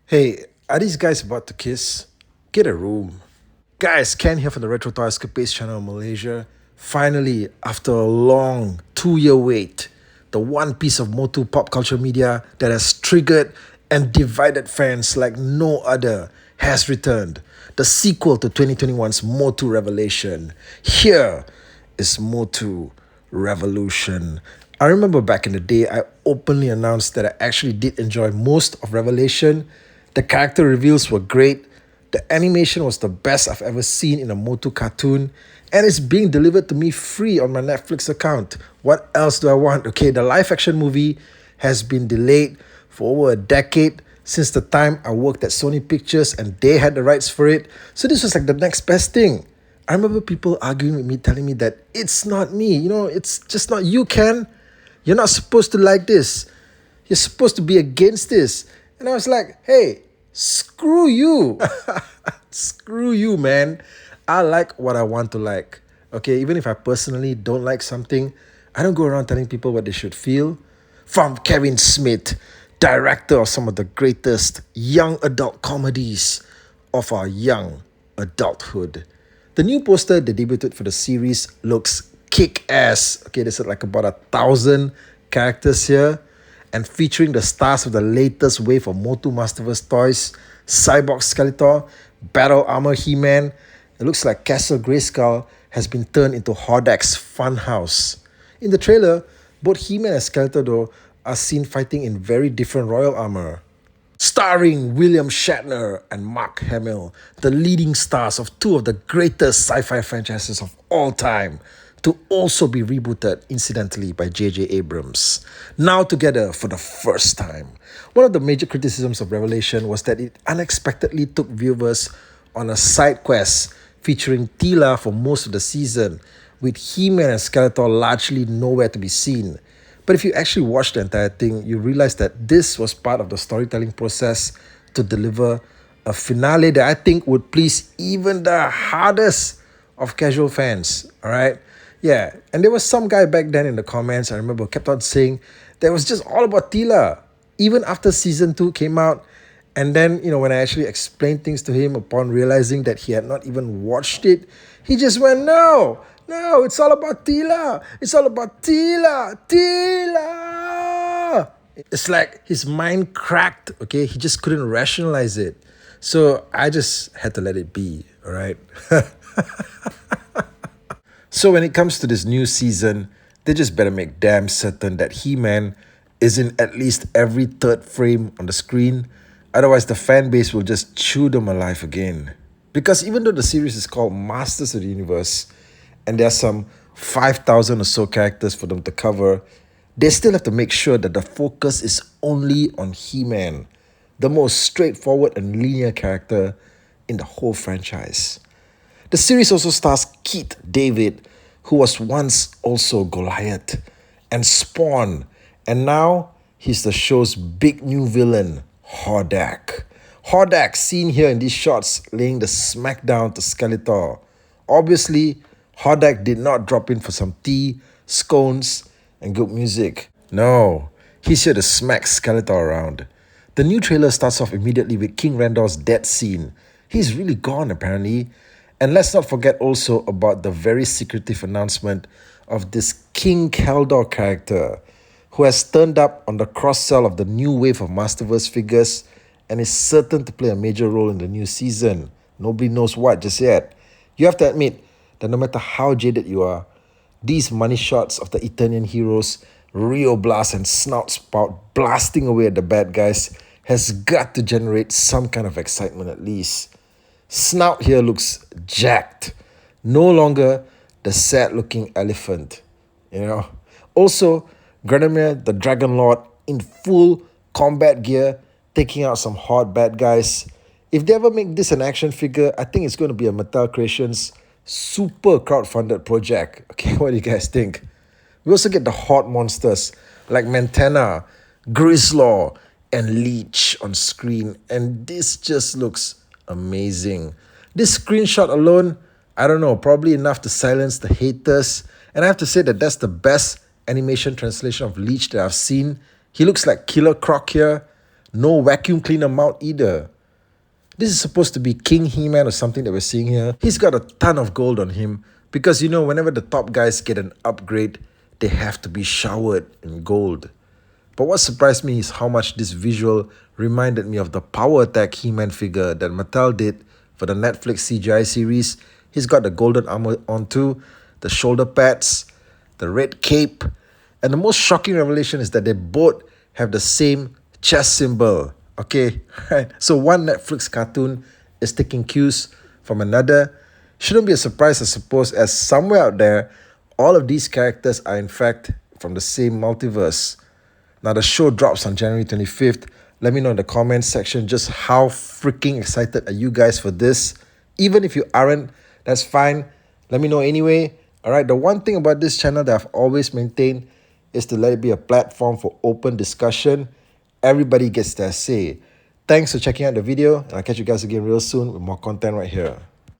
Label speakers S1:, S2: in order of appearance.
S1: Hey, are these guys about to kiss? Get a room. Guys, Ken here from the Retro Toy Escapades channel in Malaysia. Finally, after a long 2 year wait, the one piece of MOTU pop culture media that has triggered and divided fans like no other has returned. The sequel to 2021's MOTU Revelation. Here is MOTU Revolution. I remember back in the day, I openly announced that I actually did enjoy most of Revelation. The character reveals were great. The animation was the best I've ever seen in a MOTU cartoon, and it's being delivered to me free on my Netflix account. What else do I want? Okay, the live action movie has been delayed for over a decade since the time I worked at Sony Pictures and they had the rights for it. So this was like the next best thing. I remember people arguing with me, telling me that it's not me, it's just not you, Ken. You're not supposed to like this. You're supposed to be against this. And I was like, hey, screw you. Screw you, man. I like what I want to like. Okay, even if I personally don't like something, I don't go around telling people what they should feel. From Kevin Smith, director of some of the greatest young adult comedies of our young adulthood. The new poster they debuted for the series looks kick-ass. Okay, there's like about 1,000 characters here and featuring the stars of the latest wave of MOTU Masterverse toys, Cyborg Skeletor, Battle Armor He-Man. It looks like Castle Grayskull has been turned into Hordak's funhouse. In the trailer, both He-Man and Skeletor though are seen fighting in very different royal armor. Starring William Shatner and Mark Hamill, the leading stars of two of the greatest sci-fi franchises of all time, to also be rebooted incidentally by J.J. Abrams. Now together for the first time. One of the major criticisms of Revelation was that it unexpectedly took viewers on a side quest featuring Tila for most of the season, with He-Man and Skeletor largely nowhere to be seen. But if you actually watch the entire thing, you realize that this was part of the storytelling process to deliver a finale that I think would please even the hardest of casual fans. All right. Yeah. And there was some guy back then in the comments, I remember, kept on saying that it was just all about Tila. Even after season 2 came out. And then, when I actually explained things to him upon realizing that he had not even watched it, he just went, no, it's all about Tila. It's all about Tila. Tila. It's like his mind cracked, okay? He just couldn't rationalize it. So I just had to let it be, all right? So when it comes to this new season, they just better make damn certain that He-Man is in at least every third frame on the screen. Otherwise, the fan base will just chew them alive again. Because even though the series is called Masters of the Universe, and there are some 5,000 or so characters for them to cover, they still have to make sure that the focus is only on He-Man, the most straightforward and linear character in the whole franchise. The series also stars Keith David, who was once also Goliath, and Spawn, and now he's the show's big new villain, Hordak. Hordak, seen here in these shots, laying the smackdown to Skeletor. Obviously, Hordak did not drop in for some tea, scones, and good music. No, he's here to smack Skeletor around. The new trailer starts off immediately with King Randor's death scene. He's really gone apparently. And let's not forget also about the very secretive announcement of this King Kaldor character, who has turned up on the cross-sell of the new wave of Masterverse figures and is certain to play a major role in the new season. Nobody knows what just yet. You have to admit that no matter how jaded you are, these money shots of the Eternian heroes, Rio Blast and Snout Spout blasting away at the bad guys has got to generate some kind of excitement at least. Snout here looks jacked. No longer the sad-looking elephant, Also, Grenadier the Dragon Lord in full combat gear, taking out some hot bad guys. If they ever make this an action figure, I think it's going to be a Mattel Creations super crowd-funded project. Okay, what do you guys think? We also get the hot monsters like Mantana, Grislaw, and Leech on screen, and this just looks amazing. This screenshot alone, I don't know, probably enough to silence the haters. And I have to say that that's the best animation translation of Leech that I've seen. He looks like Killer Croc here. No vacuum cleaner mount either. This is supposed to be King He-Man or something that we're seeing here. He's got a ton of gold on him because you know whenever the top guys get an upgrade, they have to be showered in gold. But what surprised me is how much this visual reminded me of the Power Attack He-Man figure that Mattel did for the Netflix CGI series. He's got the golden armor on too, the shoulder pads, the red cape, and the most shocking revelation is that they both have the same chest symbol. Okay, right. So one Netflix cartoon is taking cues from another. Shouldn't be a surprise, I suppose, as somewhere out there, all of these characters are in fact from the same multiverse. Now the show drops on January 25th. Let me know in the comments section just how freaking excited are you guys for this. Even if you aren't, that's fine. Let me know anyway. Alright, the one thing about this channel that I've always maintained is to let it be a platform for open discussion. Everybody gets their say. Thanks for checking out the video, and I'll catch you guys again real soon with more content right here.